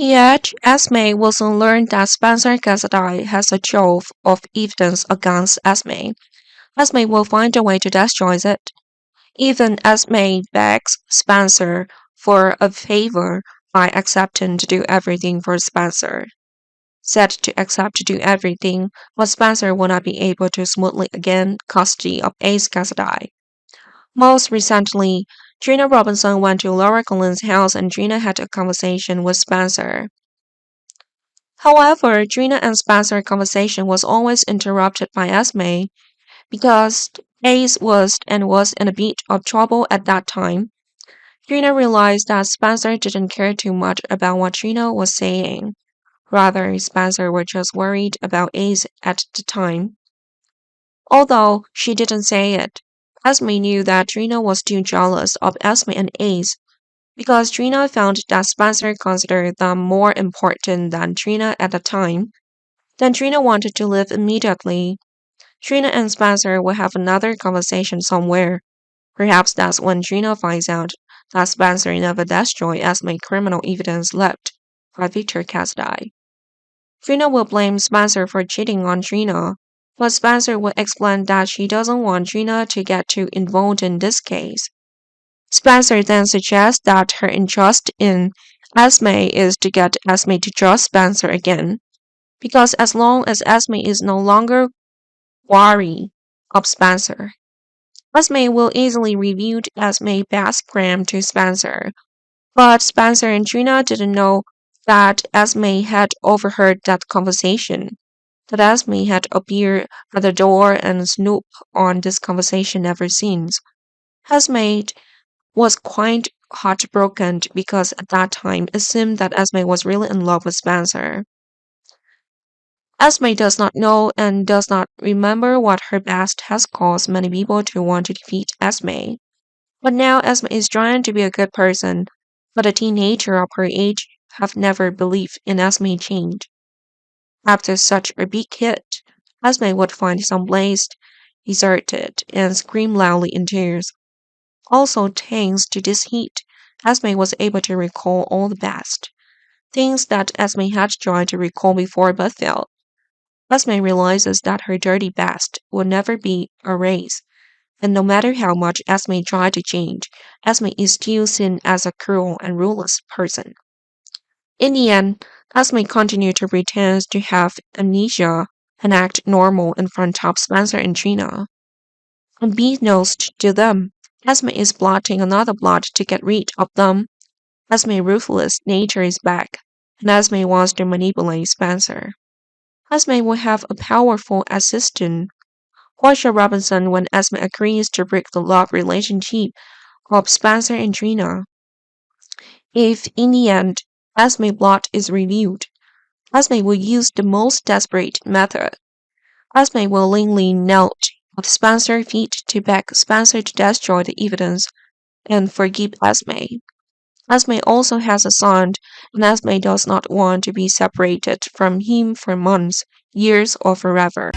Yet, Esme will soon learn that Spencer Cassidy has a trove of evidence against Esme. Esme will find a way to destroy it. Even Esme begs Spencer for a favor by accepting to do everything for Spencer. Said to accept to do everything, but Spencer will not be able to smoothly gain custody of Ace Cassidy. Most recently, Gina Robinson went to Laura Cullen's house and Gina had a conversation with Spencer. However, Gina and Spencer's conversation was always interrupted by Esme because Ace was in a bit of trouble at that time. Gina realized that Spencer didn't care too much about what Gina was saying. Rather, Spencer was just worried about Ace at the time. Although she didn't say it, Esme knew that Gina was too jealous of Esme and Ace because Gina found that Spencer considered them more important than Trina at the time. Then Trina wanted to leave immediately. Trina and Spencer will have another conversation somewhere. Perhaps that's when Trina finds out that Spencer never destroyed Esme criminal evidence left by Victor Cassidy. Trina will blame Spencer for cheating on Trina, but Spencer will explain that she doesn't want Trina to get too involved in this case. Spencer then suggests that her interest in Esme is to get Esme to trust Spencer again, because as long as Esme is no longer wary of Spencer, Esme will easily reveal Esme's best plan to Spencer. But Spencer and Trina didn't know that Esme had overheard that conversation, that Esme had appeared at the door and snooped on this conversation ever since. Esme was quite heartbroken because at that time it seemed that Esme was really in love with Spencer. Esme does not know and does not remember what her past has caused many people to want to defeat Esme. But now Esme is trying to be a good person, but a teenager of her age have never believed in Esme change. After such a big hit, Esme would find some place deserted and scream loudly in tears. Also, thanks to this hit, Esme was able to recall all the best. Things that Esme had tried to recall before but failed. Esme realizes that her dirty past will never be erased, and no matter how much Esme tried to change, Esme is still seen as a cruel and ruthless person. In the end, Esme continued to pretend to have amnesia and act normal in front of Spencer and Trina. Unbeknownst to them, Esme is plotting another plot to get rid of them. Esme's ruthless nature is back, and Esme wants to manipulate Spencer. Esme will have a powerful assistant, Portia Robinson, when Esme agrees to break the love relationship of Spencer and Trina. If, in the end, Esme's plot is revealed, Esme will use the most desperate method. Esme will willingly kneel at Spencer's feet to beg Spencer to destroy the evidence and forgive Esme. Esme also has a son, and Esme does not want to be separated from him for months, years, or forever.